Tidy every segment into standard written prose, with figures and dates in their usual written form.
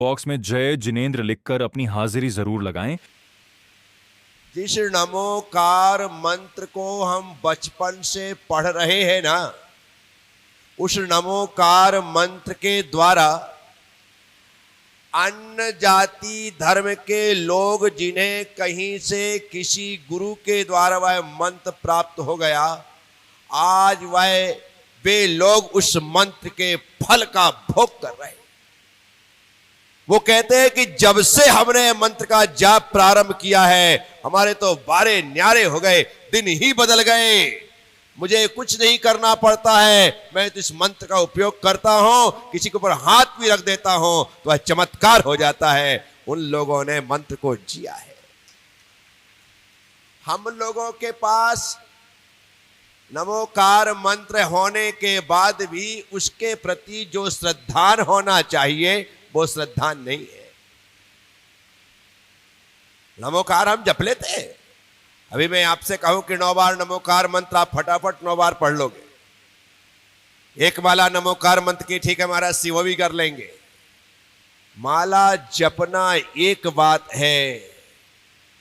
Box में जय जिनेंद्र लिखकर अपनी हाजिरी जरूर लगाएं। जिस नमोकार मंत्र को हम बचपन से पढ़ रहे हैं ना, उस नमोकार मंत्र के द्वारा अन्य जाति धर्म के लोग जिन्हें कहीं से किसी गुरु के द्वारा वह मंत्र प्राप्त हो गया, आज वे लोग उस मंत्र के फल का भोग कर रहे हैं। वो कहते हैं कि जब से हमने मंत्र का जाप प्रारंभ किया है, हमारे तो बारे न्यारे हो गए, दिन ही बदल गए। मुझे कुछ नहीं करना पड़ता है, मैं तो इस मंत्र का उपयोग करता हूं, किसी के ऊपर हाथ भी रख देता हूं तो वह चमत्कार हो जाता है। उन लोगों ने मंत्र को जिया है। हम लोगों के पास नमोकार मंत्र होने के बाद भी उसके प्रति जो श्रद्धान होना चाहिए वो श्रद्धान नहीं है। नमोकार हम जप लेते हैं। अभी मैं आपसे कहूं कि 9 बार नमोकार मंत्र आप फटाफट 9 बार पढ़ लोगे। एक माला नमोकार मंत्र की, ठीक है महाराज सी, वो भी कर लेंगे। माला जपना एक बात है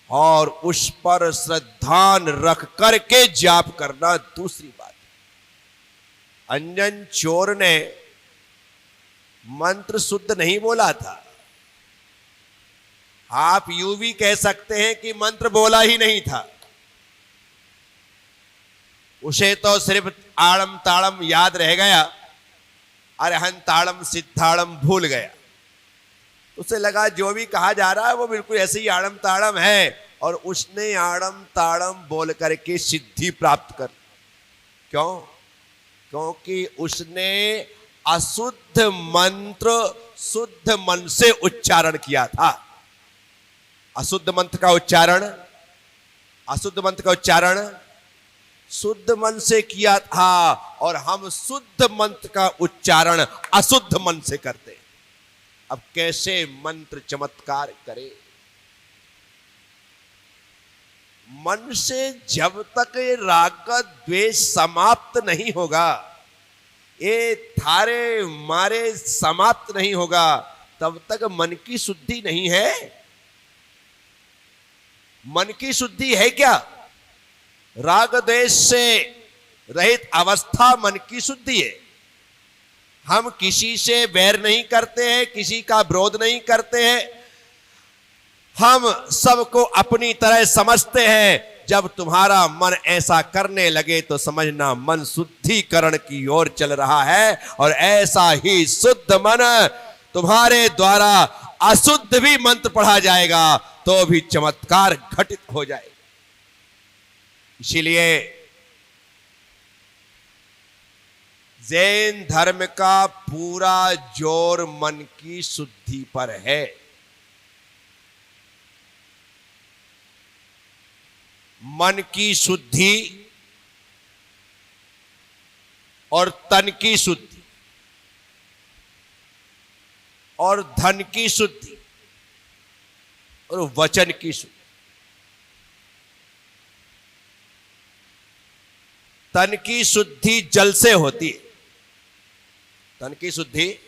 और उस पर श्रद्धान रख करके जाप करना दूसरी बात है। अंजन चोर ने मंत्र शुद्ध नहीं बोला था। आप यूं भी कह सकते हैं कि मंत्र बोला ही नहीं था। उसे तो सिर्फ आड़म ताड़म याद रह गया, अरहन ताड़म सिद्धाड़म भूल गया। उसे लगा जो भी कहा जा रहा है वो बिल्कुल ऐसे ही आड़म ताड़म है, और उसने आड़म ताड़म बोल करके सिद्धि प्राप्त कर। क्यों? क्योंकि उसने अशुद्ध मंत्र शुद्ध मन से उच्चारण किया था। अशुद्ध मंत्र का उच्चारण शुद्ध मन से किया था, और हम शुद्ध मंत्र का उच्चारण अशुद्ध मन से करते हैं। अब कैसे मंत्र चमत्कार करे? मन से जब तक ये राग द्वेष समाप्त नहीं होगा, ये थारे मारे समाप्त नहीं होगा, तब तक मन की शुद्धि नहीं है। मन की शुद्धि है क्या? राग द्वेष से रहित अवस्था मन की शुद्धि है। हम किसी से बैर नहीं करते हैं, किसी का विरोध नहीं करते हैं, हम सबको अपनी तरह समझते हैं। जब तुम्हारा मन ऐसा करने लगे तो समझना मन शुद्धिकरण की ओर चल रहा है, और ऐसा ही शुद्ध मन तुम्हारे द्वारा अशुद्ध भी मंत्र पढ़ा जाएगा तो भी चमत्कार घटित हो जाएगा। इसीलिए जैन धर्म का पूरा जोर मन की शुद्धि पर है। मन की शुद्धि और तन की शुद्धि और धन की शुद्धि और वचन की शुद्धि। तन की शुद्धि जल से होती है। तन की शुद्धि,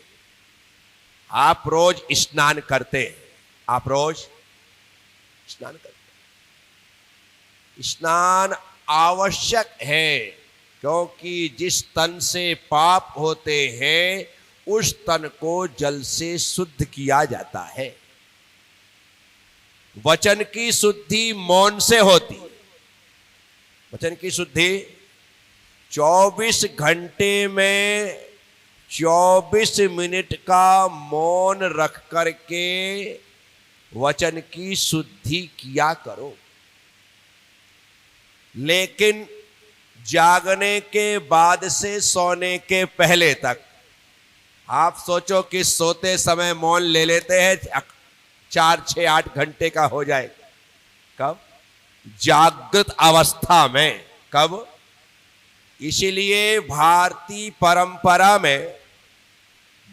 आप रोज स्नान करते हैं, आप रोज स्नान करते हैं। स्नान आवश्यक है, क्योंकि जिस तन से पाप होते हैं उस तन को जल से शुद्ध किया जाता है। वचन की शुद्धि मौन से होती है। वचन की शुद्धि 24 घंटे में 24 मिनट का मौन रख करके वचन की शुद्धि किया करो। लेकिन जागने के बाद से सोने के पहले तक आप सोचो कि सोते समय मौन ले लेते हैं, 4, 6, 8 घंटे का हो जाए। कब? जागृत अवस्था में। कब? इसीलिए भारतीय परंपरा में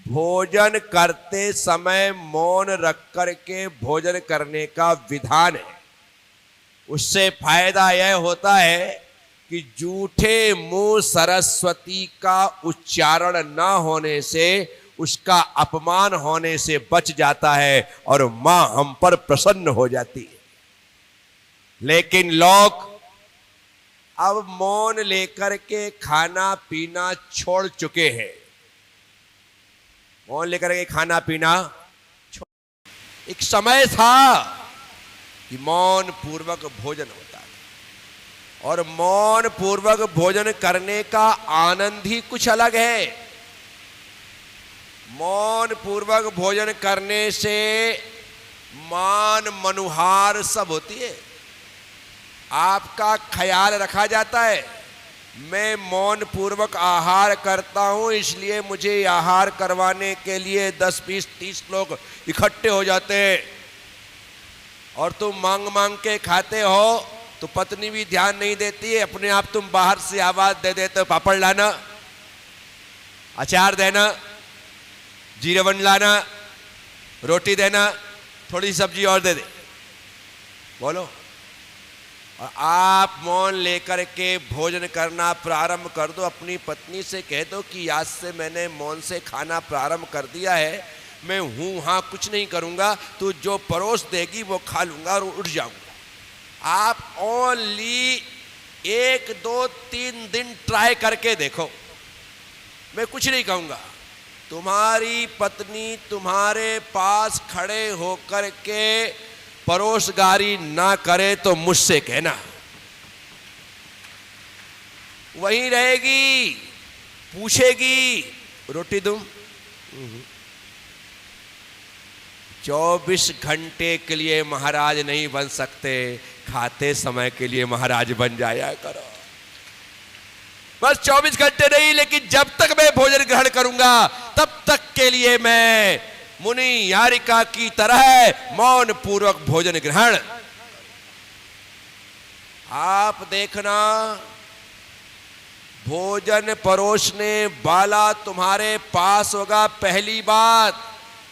भोजन करते समय मौन रख करके भोजन करने का विधान है। उससे फायदा यह होता है कि जूठे मुंह सरस्वती का उच्चारण न होने से उसका अपमान होने से बच जाता है और मां हम पर प्रसन्न हो जाती है। लेकिन लोग अब मौन लेकर के खाना पीना छोड़ चुके हैं। मौन लेकर के खाना पीना एक समय था कि मौन पूर्वक भोजन होता था और मौन पूर्वक भोजन करने का आनंद ही कुछ अलग है। मौन पूर्वक भोजन करने से मान मनुहार सब होती है, आपका ख्याल रखा जाता है। मैं मौन पूर्वक आहार करता हूं, इसलिए मुझे आहार करवाने के लिए 10 20 30 लोग इकट्ठे हो जाते हैं और तुम मांग मांग के खाते हो तो पत्नी भी ध्यान नहीं देती है। अपने आप तुम बाहर से आवाज दे देते हो, पापड़ लाना, अचार देना, जीरावन लाना, रोटी देना, थोड़ी सब्जी और दे दे, बोलो। और आप मौन लेकर के भोजन करना प्रारंभ कर दो। अपनी पत्नी से कह दो कि आज से मैंने मौन से खाना प्रारंभ कर दिया है, मैं हूं हाँ कुछ नहीं करूंगा, तू जो परोस देगी वो खा लूंगा और उठ जाऊंगा। आप ओनली 1 2 3 दिन ट्राई करके देखो, मैं कुछ नहीं कहूंगा। तुम्हारी पत्नी तुम्हारे पास खड़े होकर के परोसगारी ना करे तो मुझसे कहना, वहीं रहेगी, पूछेगी रोटी दूं? 24 घंटे के लिए महाराज नहीं बन सकते, खाते समय के लिए महाराज बन जाया करो। बस 24 घंटे नहीं, लेकिन जब तक मैं भोजन ग्रहण करूंगा तब तक के लिए मैं मुनि यारिका की तरह मौन पूर्वक भोजन ग्रहण। आप देखना, भोजन परोसने वाला तुम्हारे पास होगा पहली बात,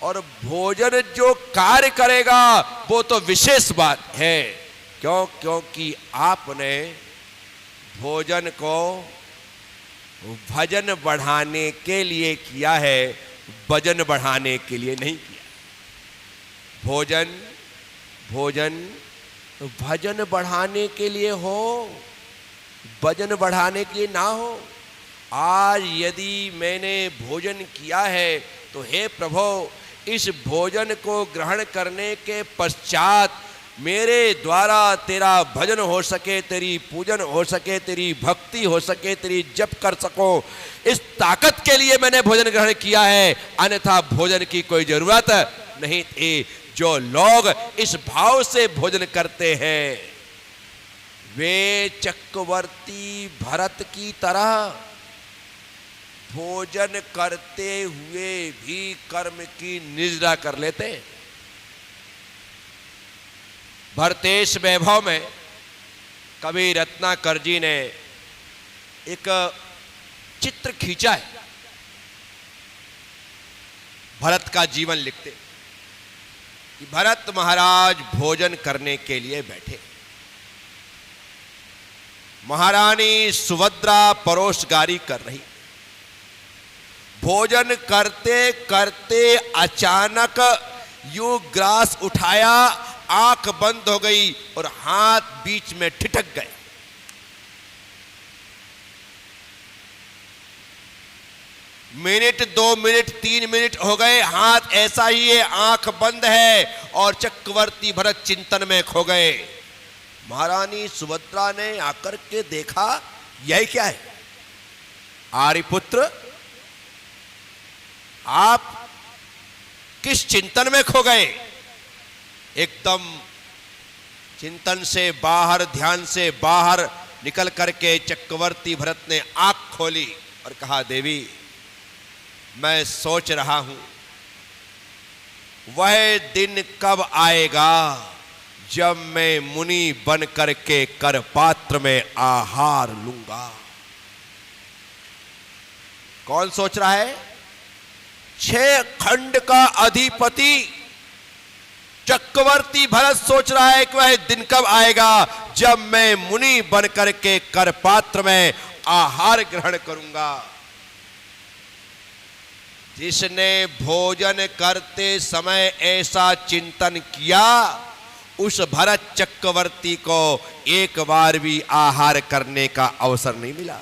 और भोजन जो कार्य करेगा वो तो विशेष बात है। क्योंकि आपने भोजन को भजन बढ़ाने के लिए किया है, वजन बढ़ाने के लिए नहीं किया। भोजन भजन बढ़ाने के लिए हो, वजन बढ़ाने के लिए ना हो। आज यदि मैंने भोजन किया है तो हे प्रभु, इस भोजन को ग्रहण करने के पश्चात मेरे द्वारा तेरा भजन हो सके, तेरी पूजन हो सके, तेरी भक्ति हो सके, तेरी जप कर सको, इस ताकत के लिए मैंने भोजन ग्रहण किया है, अन्यथा भोजन की कोई जरूरत नहीं थी। जो लोग इस भाव से भोजन करते हैं वे चक्रवर्ती भरत की तरह भोजन करते हुए भी कर्म की निजरा कर लेते हैं। भरतेश वैभव में कवि रत्नाकर जी ने एक चित्र खींचा है, भरत का जीवन लिखते कि भरत महाराज भोजन करने के लिए बैठे, महारानी सुभद्रा परोसगारी कर रही। भोजन करते करते अचानक यूं ग्रास उठाया, आंख बंद हो गई और हाथ बीच में ठिठक गए। मिनट 2 मिनट 3 मिनट हो गए, हाथ ऐसा ही है, आंख बंद है और चक्रवर्ती भरत चिंतन में खो गए। महारानी सुभद्रा ने आकर के देखा, यह क्या है? आर्यपुत्र, आप किस चिंतन में खो गए? एकदम चिंतन से बाहर, ध्यान से बाहर निकल करके चक्रवर्ती भरत ने आंख खोली और कहा, देवी मैं सोच रहा हूं वह दिन कब आएगा जब मैं मुनि बन करके कर पात्र में आहार लूंगा। कौन सोच रहा है? 6 खंड का अधिपति चक्रवर्ती भरत सोच रहा है कि वह दिन कब आएगा जब मैं मुनि बन करके कर पात्र में आहार ग्रहण करूंगा। जिसने भोजन करते समय ऐसा चिंतन किया, उस भरत चक्रवर्ती को एक बार भी आहार करने का अवसर नहीं मिला।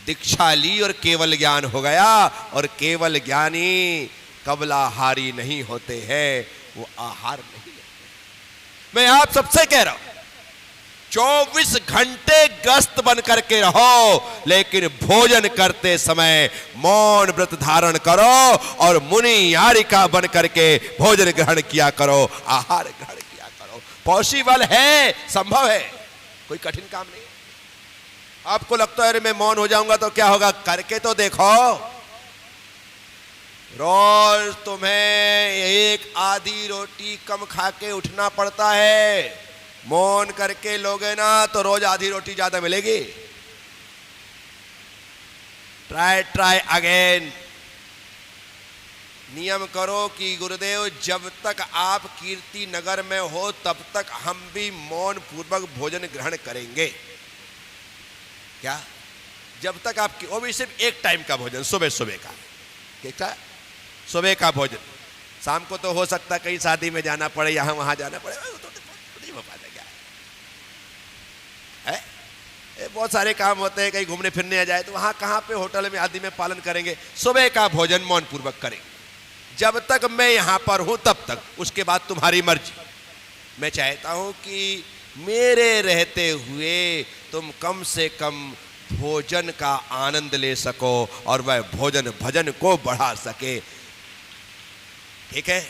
दीक्षा ली और केवल ज्ञान हो गया, और केवल ज्ञानी कबलाहारी नहीं होते हैं, वो आहार नहीं लेते। मैं आप सबसे कह रहा हूं, 24 घंटे गश्त बन करके रहो, लेकिन भोजन करते समय मौन व्रत धारण करो और मुनि यारिका बन करके भोजन ग्रहण किया करो, आहार ग्रहण किया करो। पॉसिबल है, संभव है, कोई कठिन काम नहीं। आपको लगता है अरे मैं मौन हो जाऊंगा तो क्या होगा, करके तो देखो। रोज तुम्हें एक आधी रोटी कम खा के उठना पड़ता है, मौन करके लोगे ना तो रोज आधी रोटी ज्यादा मिलेगी। Try again. नियम करो कि गुरुदेव जब तक आप कीर्ति नगर में हो तब तक हम भी मौन पूर्वक भोजन ग्रहण करेंगे। क्या? जब तक आप, वो भी सिर्फ एक टाइम का भोजन, सुबह सुबह का, क्या सुबह का भोजन। शाम को तो हो सकता कहीं शादी में जाना पड़े, यहां वहां जाना पड़े, तो नहीं हो पाता। क्या है, बहुत सारे काम होते हैं, कहीं घूमने फिरने आ जाए तो वहां कहां पे होटल में आदि में पालन करेंगे। सुबह का भोजन मौन पूर्वक करेंगे। जब तक मैं यहां पर हूं तब तक, उसके बाद तुम्हारी मर्जी। मैं चाहता हूं कि मेरे रहते हुए तुम कम से कम भोजन का आनंद ले सको और वह भोजन भजन को बढ़ा सके। ठीक है?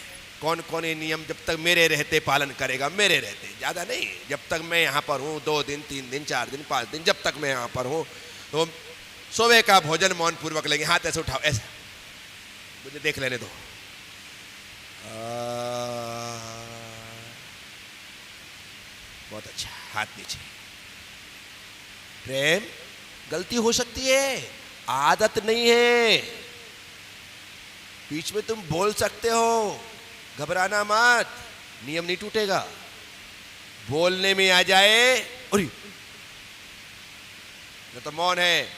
कौन कौन ये नियम जब तक मेरे रहते पालन करेगा? मेरे रहते, ज्यादा नहीं, जब तक मैं यहां पर हूं, 2 दिन 3 दिन 4 दिन 5 दिन, जब तक मैं यहां पर हूं, तो सुबह का भोजन मौन पूर्वक लेंगे। हाथ ऐसे उठाओ, ऐसा, मुझे देख लेने दो। बहुत अच्छा, हाथ नीचे। प्रेम, गलती हो सकती है, आदत नहीं है, बीच में तुम बोल सकते हो, घबराना मत, नियम नहीं टूटेगा। बोलने में आ जाए, अरे तो मौन है,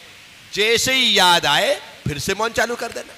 जैसे ही याद आए फिर से मौन चालू कर देना।